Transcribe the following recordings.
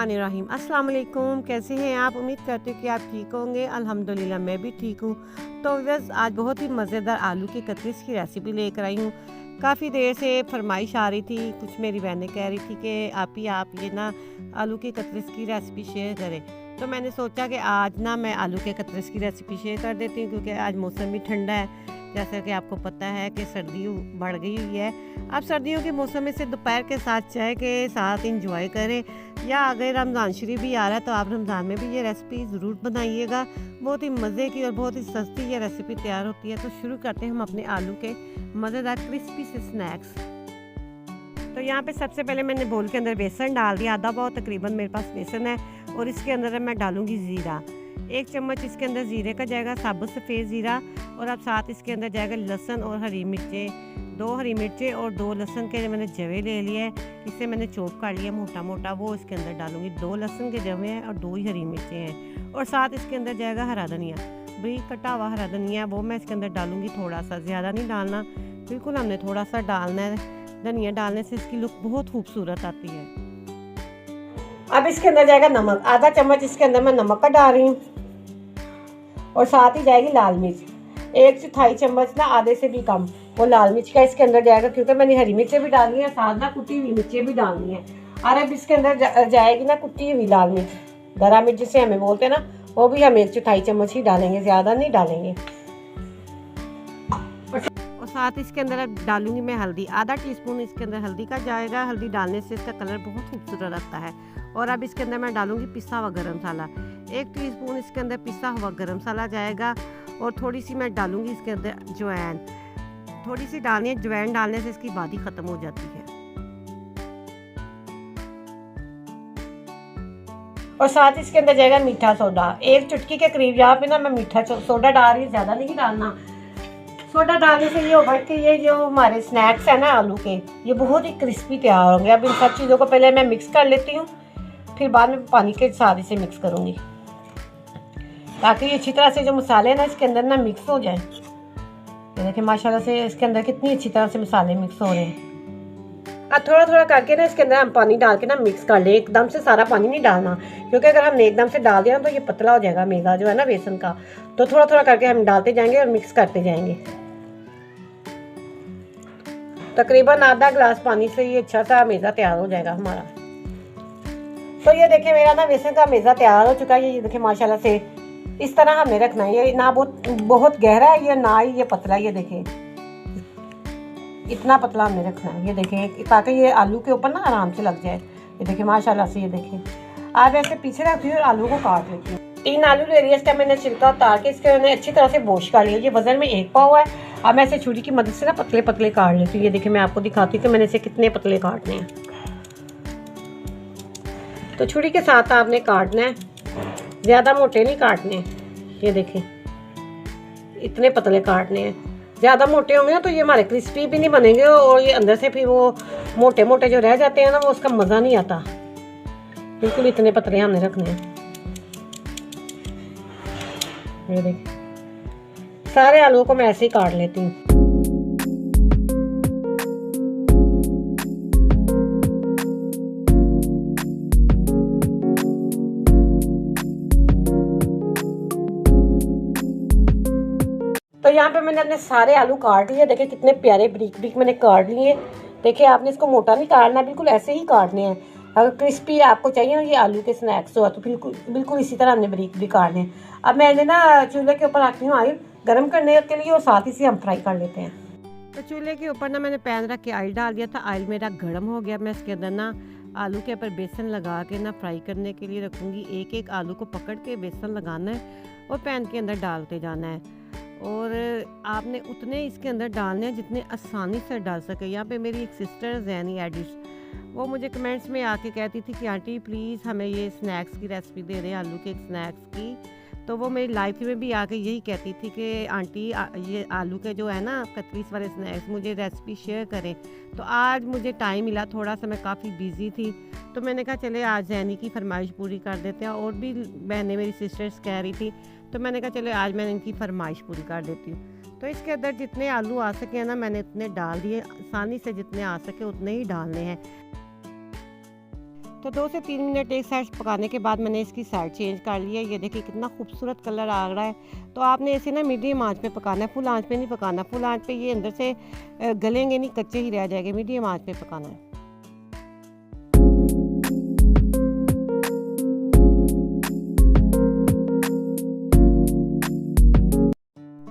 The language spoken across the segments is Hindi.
बिस्मिल्लाहिर्रहमानिर्रहीम। अस्सलाम वालेकुम, कैसे हैं आप? उम्मीद करती हूँ कि आप ठीक होंगे। अल्हम्दुलिल्लाह मैं भी ठीक हूँ। तो बस आज बहुत ही मज़ेदार आलू की कतरिस की रेसिपी लेकर आई हूँ। काफ़ी देर से फरमाइश आ रही थी, कुछ मेरी बहनें कह रही थी कि आप ये ना आलू की कतरिस की रेसिपी शेयर करें। तो मैंने सोचा कि आज ना मैं आलू के कतरिस की रेसिपी शेयर कर देती हूँ, क्योंकि आज मौसम भी ठंडा है। जैसा कि आपको पता है कि सर्दी बढ़ गई हुई है। आप सर्दियों के मौसम में से दोपहर के साथ चाय के साथ इंजॉय करें, या अगर रमज़ान शरीफ भी आ रहा है तो आप रमज़ान में भी ये रेसिपी ज़रूर बनाइएगा। बहुत ही मज़े की और बहुत ही सस्ती ये रेसिपी तैयार होती है। तो शुरू करते हैं हम अपने आलू के मज़ेदार क्रिस्पी से स्नैक्स। तो यहाँ पे सबसे पहले मैंने बोल के अंदर बेसन डाल दिया, आधा पाव तकरीबन मेरे पास बेसन है। और इसके अंदर मैं डालूँगी ज़ीरा, 1 चम्मच इसके अंदर ज़ीरे का जाएगा, साबुत सफ़ेद ज़ीरा। और अब साथ इसके अंदर जाएगा लहसुन और हरी मिर्चें, 2 हरी मिर्चें और 2 लहसुन के मैंने जवे ले लिए हैं। इसे मैंने चॉप कर लिया मोटा मोटा, वो इसके अंदर डालूंगी। 2 लहसुन के जवे हैं और 2 ही हरी मिर्चें हैं। और साथ इसके अंदर जाएगा हरा धनिया, बारीक कटा हुआ हरा धनिया, वो मैं इसके अंदर डालूंगी थोड़ा सा, ज़्यादा नहीं डालना, बिल्कुल हमने थोड़ा सा डालना है। धनिया डालने से इसकी लुक बहुत खूबसूरत आती है। अब इसके अंदर जाएगा नमक, आधा चम्मच इसके अंदर मैं नमक का डाल रही हूँ। और साथ ही जाएगी लाल मिर्च, 1/4 चम्मच ना, आधे से भी कम वो लाल मिर्च का इसके अंदर जाएगा, क्योंकि मैंने हरी मिर्चें भी डालनी है, साथ ना कुटी हुई मिर्चें भी डालनी है। और अब इसके अंदर जाएगी ना कुटी हुई लाल मिर्च, गरा मिर्च जिसे हमें बोलते हैं ना, वो भी हम 1/4 चम्मच ही डालेंगे, ज़्यादा नहीं डालेंगे। और साथ इसके अंदर अब डालूंगी मैं हल्दी, आधा टीस्पून इसके अंदर हल्दी का जाएगा। हल्दी डालने से इसका कलर बहुत खूबसूरत आता है। और अब इसके अंदर मैं डालूंगी पिसा हुआ गरम मसाला, 1 टीस्पून इसके अंदर पिसा हुआ गरम मसाला जाएगा। और थोड़ी सी मैं डालूंगी इसके अंदर अजवाइन, थोड़ी सी डालनी है। अजवाइन डालने से इसकी बादी ख़त्म हो जाती है। और साथ इसके अंदर जाएगा मीठा सोडा, 1 चुटकी के करीब। यहाँ पे ना मैं मीठा सोडा डाल रही हूँ, ज़्यादा नहीं डालना। सोडा डालने से ये होगा कि ये जो हमारे स्नैक्स हैं ना आलू के, ये बहुत ही क्रिस्पी तैयार होंगे। अब इन सब चीज़ों को पहले मैं मिक्स कर लेती हूँ, फिर बाद में पानी के साथ इसे मिक्स करूँगी, ताकि ये अच्छी तरह से जो मसाले हैं ना इसके अंदर ना मिक्स हो जाएं। ये देखिए माशाल्लाह से इसके अंदर कितनी अच्छी तरह से मसाले मिक्स हो रहे हैं। अब थोड़ा थोड़ा करके ना इसके अंदर हम पानी डाल के ना मिक्स कर लें। एकदम से सारा पानी नहीं डालना, क्योंकि अगर हमने एकदम से डाल दिया ना तो ये पतला हो जाएगा मैदा जो है ना बेसन का। तो थोड़ा थोड़ा करके हम डालते जाएंगे और मिक्स करते जाएंगे। तकरीबन आधा गिलास पानी से ये अच्छा सा मैदा तैयार हो जाएगा हमारा। तो ये देखिए मेरा ना बेसन का मैदा तैयार हो चुका है। ये देखिए माशाल्लाह से इस तरह हमने रखना है, ये ना बहुत गहरा है, ये ना ही ये पतला। ये देखिए इतना पतला हमने रखना है, ये देखिए, ताकि ये आलू के ऊपर ना आराम से लग जाए। ये देखिए माशाल्लाह से, ये देखिए। आप ऐसे पीछे रखती हूँ और आलू को काट लेती हूँ। 3 आलू ले लिए, इसका मैंने छिलका उतार के इसके मैंने अच्छी तरह से वॉश कर लिया। ये वजन में 1 पाव है। अब मैं इसे छुरी की मदद से ना पतले पतले काट लेती हूँ। ये देखिए मैं आपको दिखाती हूँ कि मैंने इसे कितने पतले काटने हैं। तो छुरी के साथ आपने काटना है, ज़्यादा मोटे नहीं काटने। ये देखिए इतने पतले काटने हैं। ज़्यादा मोटे होंगे ना तो ये हमारे क्रिस्पी भी नहीं बनेंगे, और ये अंदर से फिर वो मोटे मोटे जो रह जाते हैं ना, वो उसका मज़ा नहीं आता। बिल्कुल इतने पतले हमने रखने हैं। ये देखिए सारे आलू को मैं ऐसे ही काट लेती हूँ। तो यहाँ पे मैंने अपने सारे आलू काट लिए। देखिए कितने प्यारे ब्रीक ब्रीक मैंने काट लिए। देखिए आपने इसको मोटा नहीं काटना, बिल्कुल ऐसे ही काटने हैं। अगर क्रिस्पी आपको चाहिए ना ये आलू के स्नैक्स हो, तो बिल्कुल इसी तरह हमने ब्रीक ब्रीक काटने हैं। अब मैंने ना चूल्हे के ऊपर रखती हूँ ऑयल गर्म करने के लिए, और साथ ही से हम फ्राई कर लेते हैं। तो चूल्हे के ऊपर ना मैंने पैन रख के ऑयल डाल दिया था। ऑयल मेरा गर्म हो गया। मैं इसके अंदर ना आलू के ऊपर बेसन लगा के ना फ्राई करने के लिए रखूँगी। एक एक आलू को पकड़ के बेसन लगाना है और पैन के अंदर डालते जाना है। और आपने उतने इसके अंदर डालने हैं जितने आसानी से डाल सके। यहाँ पे मेरी एक सिस्टर जैनी एडिश, वो मुझे कमेंट्स में आके कहती थी कि आंटी प्लीज़ हमें ये स्नैक्स की रेसिपी दे दें, आलू के स्नैक्स की। तो वो मेरी लाइफ में भी आके यही कहती थी कि आंटी ये आलू के जो है ना कतरीस वाले स्नैक्स मुझे रेसिपी शेयर करें। तो आज मुझे टाइम मिला, थोड़ा सा मैं काफ़ी बिज़ी थी, तो मैंने कहा चले आज जैनी की फरमाइश पूरी कर देते हैं। और भी बहनें मेरी सिस्टर्स कह रही थी, तो मैंने कहा चले आज मैंने इनकी फरमाइश पूरी कर देती हूँ। तो इसके अंदर जितने आलू आ सके ना मैंने उतने डाल दिए, आसानी से जितने आ सके उतने ही डालने हैं। तो 2 से 3 मिनट एक साइड पकाने के बाद मैंने इसकी साइड चेंज कर लिया। ये देखिए कितना खूबसूरत कलर आ रहा है। तो आपने इसे ना मीडियम आंच पे पकाना है, फुल आंच पे नहीं पकाना। फुल आंच पे ये अंदर से गलेंगे नहीं, कच्चे ही रह जाएंगे। मीडियम आंच पे पकाना है।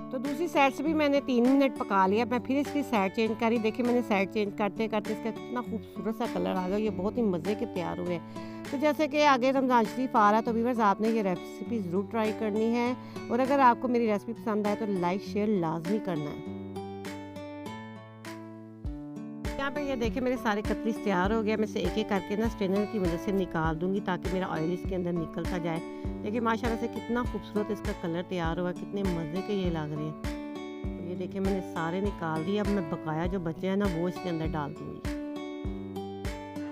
तो दूसरी साइड से भी मैंने 3 मिनट पका लिया। मैं फिर इसकी साइड चेंज करी। देखिए मैंने साइड चेंज करते करते इसका कितना खूबसूरत सा कलर आ गया। ये बहुत ही मज़े के तैयार हुए हैं। तो जैसे कि आगे रमज़ान शरीफ आ रहा है, तो व्यूअर्स आपने ये रेसिपी ज़रूर ट्राई करनी है। और अगर आपको मेरी रेसिपी पसंद आए तो लाइक शेयर लाजमी करना है। यहाँ पे ये देखिए मेरे सारे कतलीस तैयार हो गया। मैं इसे एक एक करके ना स्ट्रेनर की मदद से निकाल दूंगी ताकि मेरा ऑयल इसके अंदर निकलता जाए। देखिए माशाल्लाह से कितना खूबसूरत इसका कलर तैयार हुआ, कितने मज़े के ये लग रहे हैं। तो ये देखिए मैंने सारे निकाल दिए। अब मैं बकाया जो बचे हैं ना वो इसके अंदर डाल दूंगी।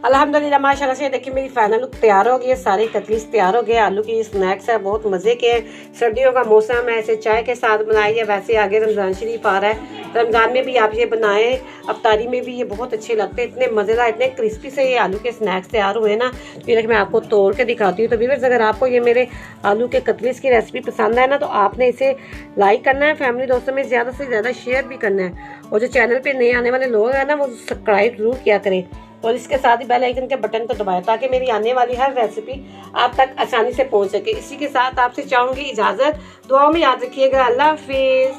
अल्हम्दुलिल्लाह माशाल्लाह से देखिए मेरी फाइनल लुक तैयार हो गई है। सारे कतलीस तैयार हो गए। आलू की स्नैक्स है, बहुत मज़े के हैं। सर्दियों का मौसम है, ऐसे चाय के साथ बनाइए। वैसे आगे रमज़ान शरीफ आ रहा है, रमज़ान में भी आप ये बनाएं, अफ्तारी में भी ये बहुत अच्छे लगते हैं। इतने मज़ेदार, इतने क्रिस्पी से ये आलू के स्नैक्स तैयार हुए ना। फिर मैं आपको तोड़ के दिखाती हूँ। तो व्यूअर्स अगर आपको ये मेरे आलू के कतलीस की रेसिपी पसंद है ना, तो आपने इसे लाइक करना है, फैमिली दोस्तों में ज़्यादा से ज़्यादा शेयर भी करना है। और जो चैनल पर नए आने वाले लोग हैं ना, वो सब्सक्राइब ज़रूर किया करें। और इसके साथ ही बेल आइकन के बटन को दबाएं ताकि मेरी आने वाली हर रेसिपी आप तक आसानी से पहुंच सके। इसी के साथ आपसे चाहूंगी इजाज़त। दुआओं में याद रखिएगा। अल्लाह हाफिज़।